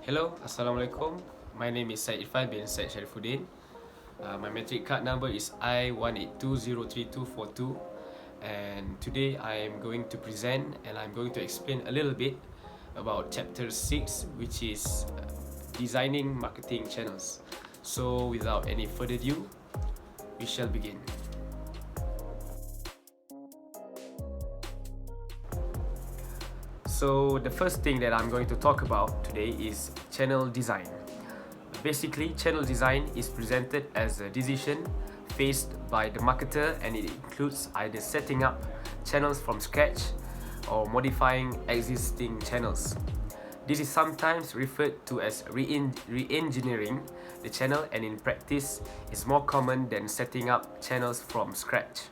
Hello, Assalamualaikum. My name is Syed Irfan bin Syed Sharifuddin. My metric card number is I182032242, and today I am going to present and I'm going to explain a little bit about chapter 6, which is designing marketing channels. So without any further ado, we shall begin. So the first thing that I'm going to talk about today is channel design. Basically, channel design is presented as a decision faced by the marketer, and it includes either setting up channels from scratch or modifying existing channels. This is sometimes referred to as re-engineering the channel, and in practice is more common than setting up channels from scratch.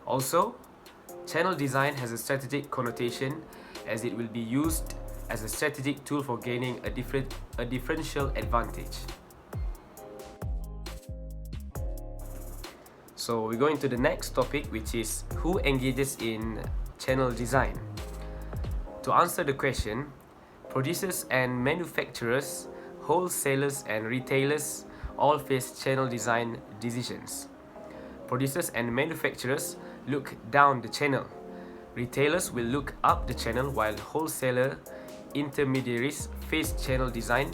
Also, channel design has a strategic connotation, as it will be used as a strategic tool for gaining a differential advantage. So we're going to the next topic, which is who engages in channel design. To answer the question, producers and manufacturers, wholesalers and retailers all face channel design decisions. Producers and manufacturers look down the channel. Retailers will look up the channel, while wholesaler intermediaries face channel design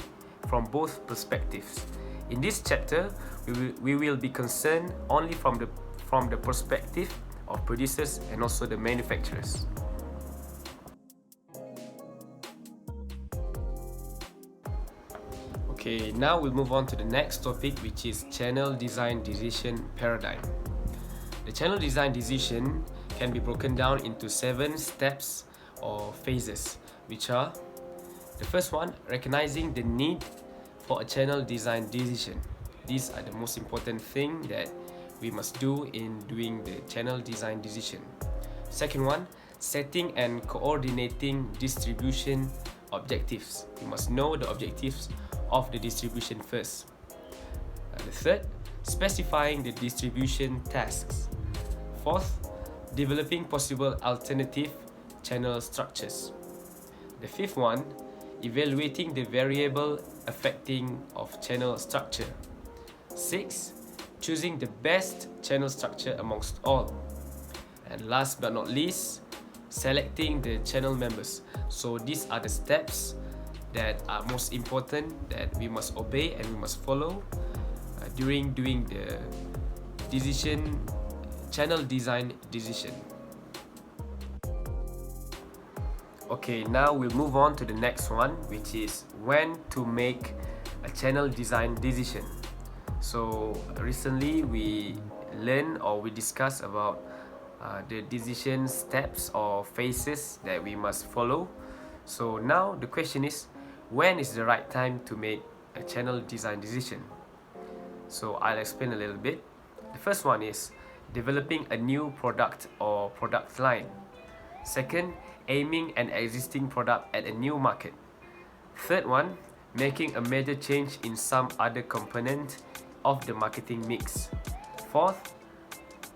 from both perspectives. In this chapter, we will be concerned only from the perspective of producers and also the manufacturers. Okay, now we'll move on to the next topic, which is channel design decision paradigm. The channel design decision can be broken down into 7 steps or phases, which are: the first one, recognizing the need for a channel design decision. These are the most important thing that we must do in doing the channel design decision. Second one, setting and coordinating distribution objectives. We must know the objectives of the distribution first. The third, specifying the distribution tasks. Fourth, developing possible alternative channel structures. The fifth one, evaluating the variable affecting of channel structure. 6. Choosing the best channel structure amongst all. And last but not least, selecting the channel members. So these are the steps that are most important that we must obey and we must follow during doing the channel design decision. Okay, now we'll move on to the next one, which is when to make a channel design decision. So recently we learned or we discussed about the decision steps or phases that we must follow. So now the question is, when is the right time to make a channel design decision? So I'll explain a little bit. The first one is developing a new product or product line. Second, aiming an existing product at a new market. Third one, making a major change in some other component of the marketing mix. Fourth,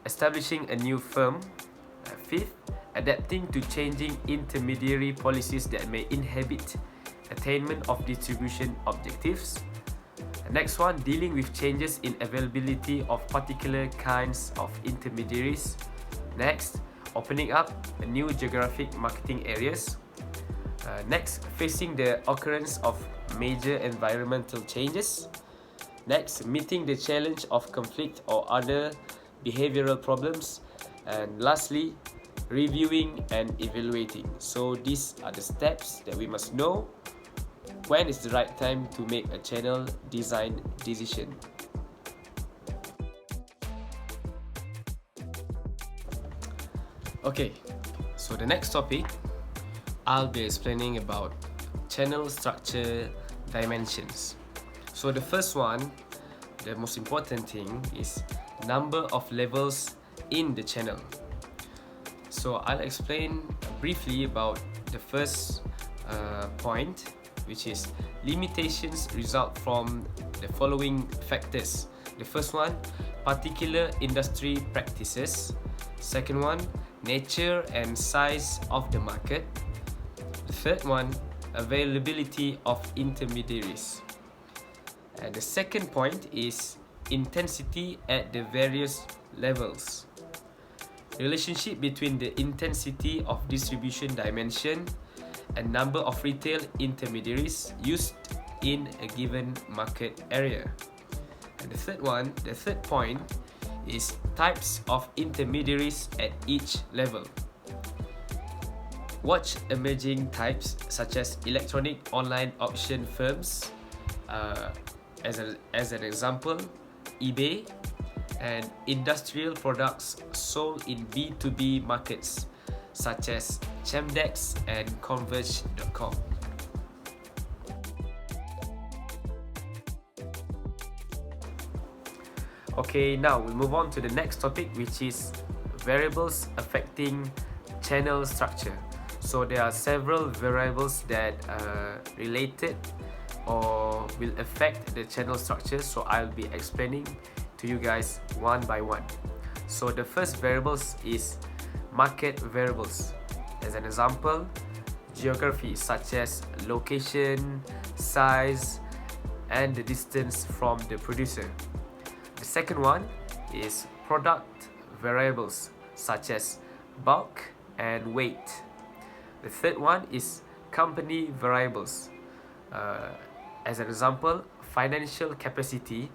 establishing a new firm. Fifth, adapting to changing intermediary policies that may inhibit attainment of distribution objectives. Next one, dealing with changes in availability of particular kinds of intermediaries. Next, opening up a new geographic marketing areas. Next, facing the occurrence of major environmental changes. Next, meeting the challenge of conflict or other behavioral problems. And lastly, reviewing and evaluating. So these are the steps that we must know when is the right time to make a channel design decision. Okay, so the next topic, I'll be explaining about channel structure dimensions. So the first one, the most important thing is number of levels in the channel. So I'll explain briefly about the first point, which is limitations result from the following factors. The first one, particular industry practices. Second one, nature and size of the market. The third one, availability of intermediaries. And the second point is intensity at the various levels. Relationship between the intensity of distribution dimension and number of retail intermediaries used in a given market area. And the third point is types of intermediaries at each level. Watch emerging types such as electronic online auction firms, as an example, eBay, and industrial products sold in B2B markets such as Chemdex and Converge.com. Okay, now we'll move on to the next topic, which is variables affecting channel structure. So there are several variables that are related or will affect the channel structure, so I'll be explaining to you guys one by one. So the first variables is market variables. As an example, geography such as location, size, and the distance from the producer. The second one is product variables such as bulk and weight. The third one is company variables. As an example, financial capacity.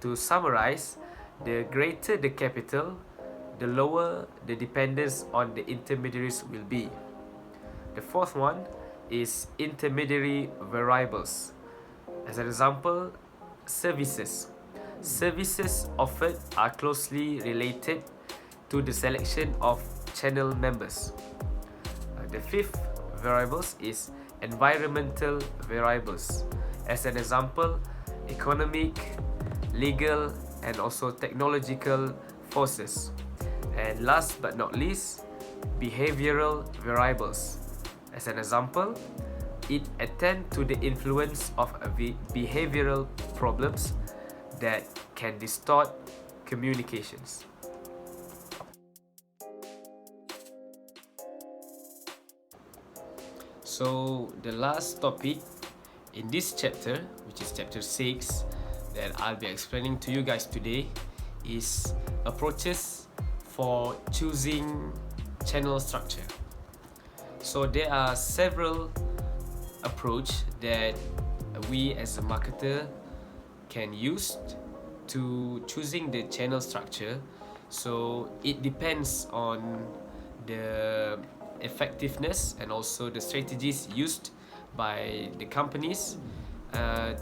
To summarize, the greater the capital, the lower the dependence on the intermediaries will be. The fourth one is intermediary variables. As an example, services. Services offered are closely related to the selection of channel members. The fifth variables is environmental variables. As an example, economic, legal, and also technological forces. And last but not least, behavioral variables. As an example, it attends to the influence of behavioral problems that can distort communications. So the last topic in this chapter, which is chapter 6, that I'll be explaining to you guys today, is approaches for choosing channel structure. So there are several approaches that we as a marketer can use to choosing the channel structure. So it depends on the effectiveness and also the strategies used by the companies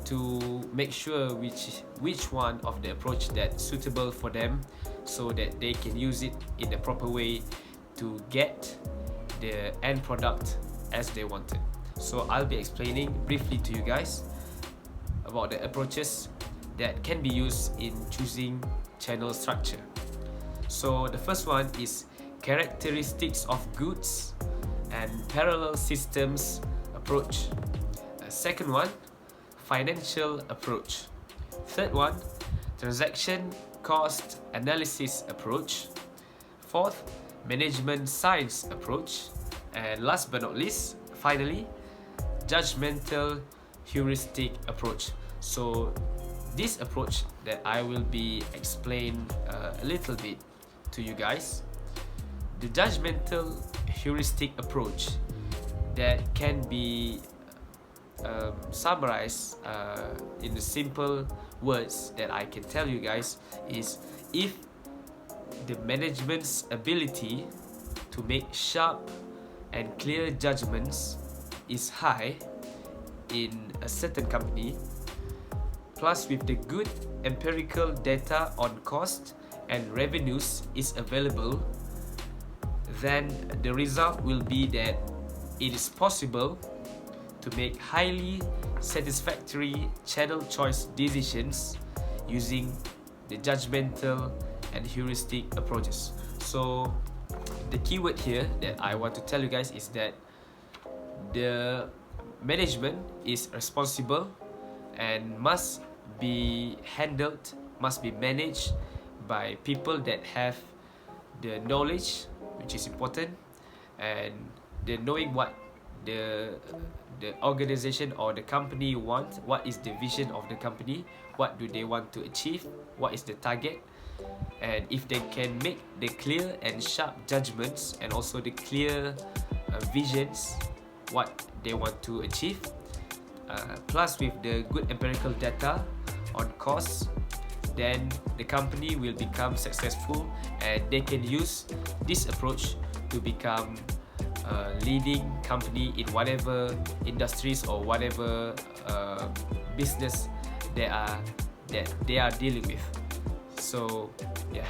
to make sure which one of the approach that's suitable for them, so that they can use it in the proper way to get the end product as they wanted. So I'll be explaining briefly to you guys about the approaches that can be used in choosing channel structure. So the first one is characteristics of goods and parallel systems approach. Second one, financial approach. Third one, transaction cost analysis approach. Fourth, management science approach. And last but not least, finally, judgmental heuristic approach. So this approach that I will be explain a little bit to you guys. The judgmental heuristic approach that can be summarized in the simple words that I can tell you guys is, if the management's ability to make sharp and clear judgments is high in a certain company, plus with the good empirical data on cost and revenues is available, then the result will be that it is possible to make highly satisfactory channel choice decisions using the judgmental and heuristic approaches. So the keyword here that I want to tell you guys is that the management is responsible and must be handled, must be managed by people that have the knowledge, which is important, and they're knowing what the organization or the company wants, what is the vision of the company, what do they want to achieve, what is the target, and if they can make the clear and sharp judgments and also the clear visions what they want to achieve, plus with the good empirical data on costs, then the company will become successful and they can use this approach to become a leading company in whatever industries or whatever business that they are dealing with. So yeah.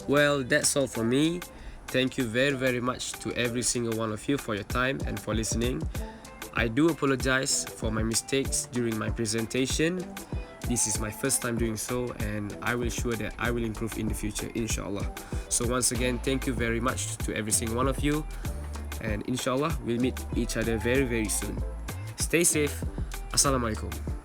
Well, that's all for me. Thank you very much to every single one of you for your time and for listening. I do apologize for my mistakes during my presentation. This is my first time doing so, and I will sure that I will improve in the future, inshallah. So once again, thank you very much to every single one of you, and inshallah we'll meet each other very soon. Stay safe. Assalamualaikum.